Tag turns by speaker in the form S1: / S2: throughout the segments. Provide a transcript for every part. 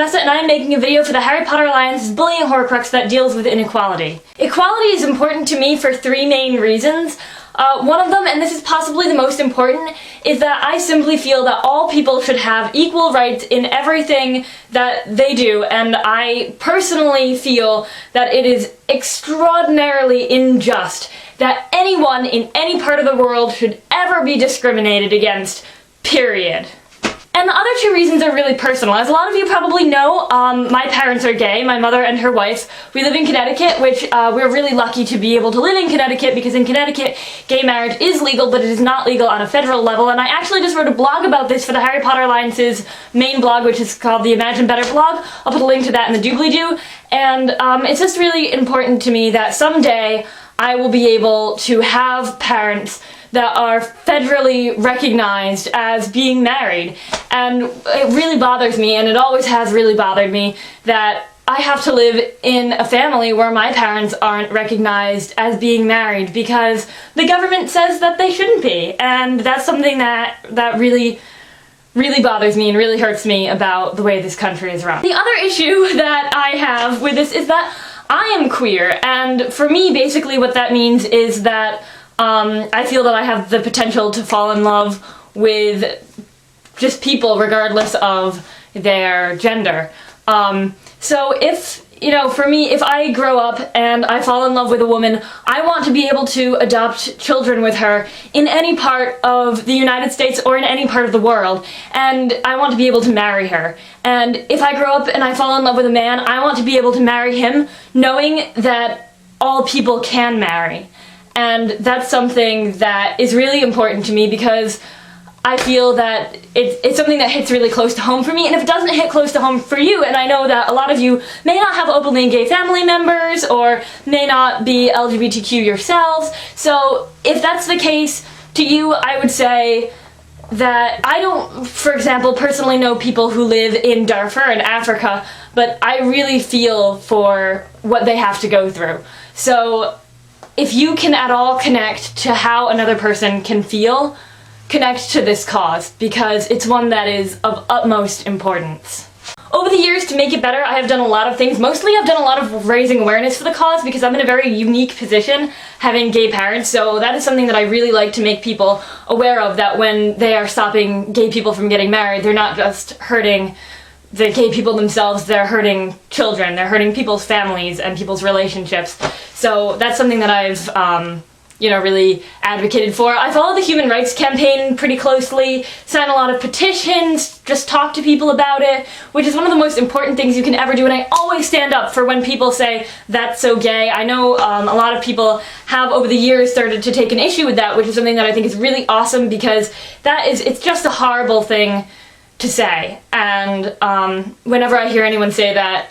S1: Vanessa, and I am making a video for the Harry Potter Alliance's Bullying Horcrux that deals with inequality. Equality is important to me for three main reasons. One of them, and this is possibly the most important, is that I simply feel that all people should have equal rights in everything that they do, and I personally feel that it is extraordinarily unjust that anyone in any part of the world should ever be discriminated against, period. And the other two reasons are really personal. As a lot of you probably know, my parents are gay, my mother and her wife. We live in Connecticut, which we're really lucky to be able to live in Connecticut, because in Connecticut, gay marriage is legal, but it is not legal on a federal level. And I actually just wrote a blog about this for the Harry Potter Alliance's main blog, which is called the Imagine Better blog. I'll put a link to that in the doobly-doo. And it's just really important to me that someday I will be able to have parents that are federally recognized as being married. And it really bothers me, and it always has really bothered me, that I have to live in a family where my parents aren't recognized as being married because the government says that they shouldn't be. And that's something that really bothers me and really hurts me about the way this country is run. The other issue that I have with this is that I am queer, and for me, basically what that means is that I feel that I have the potential to fall in love with just people regardless of their gender. So if, for me, if I grow up and I fall in love with a woman, I want to be able to adopt children with her in any part of the United States or in any part of the world, and I want to be able to marry her. And if I grow up and I fall in love with a man, I want to be able to marry him knowing that all people can marry. And that's something that is really important to me because I feel that it's something that hits really close to home for me, and if it doesn't hit close to home for you, and I know that a lot of you may not have openly gay family members or may not be LGBTQ yourselves, so if that's the case to you, I would say that I don't, for example, personally know people who live in Darfur in Africa, but I really feel for what they have to go through. So if you can at all connect to how another person can feel, connect to this cause, because it's one that is of utmost importance. Over the years, to make it better, I have done a lot of things. Mostly I've done a lot of raising awareness for the cause because I'm in a very unique position having gay parents, so that is something that I really like to make people aware of, that when they are stopping gay people from getting married, they're not just hurting the gay people themselves, they're hurting children, they're hurting people's families and people's relationships. So that's something that I've really advocated for. I follow the Human Rights Campaign pretty closely, sign a lot of petitions, just talk to people about it, which is one of the most important things you can ever do, and I always stand up for when people say, that's so gay. I know a lot of people have over the years started to take an issue with that, which is something that I think is really awesome because it's just a horrible thing to say, and whenever I hear anyone say that,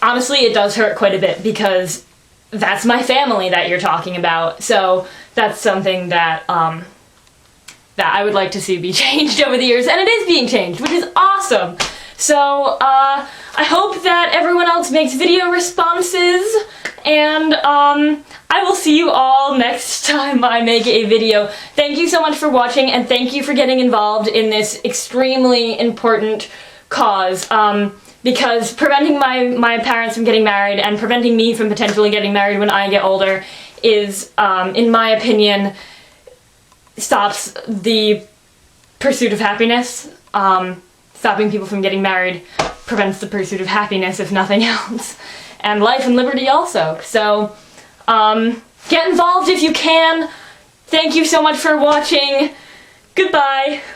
S1: honestly it does hurt quite a bit because that's my family that you're talking about. So that's something that that I would like to see be changed over the years, and it is being changed, which is awesome. So I hope that everyone else makes video responses, and I will see you all next time I make a video. Thank you so much for watching, and thank you for getting involved in this extremely important cause. Because preventing my parents from getting married and preventing me from potentially getting married when I get older is, in my opinion, stops the pursuit of happiness. Stopping people from getting married prevents the pursuit of happiness, if nothing else. And life and liberty also. So, get involved if you can. Thank you so much for watching. Goodbye.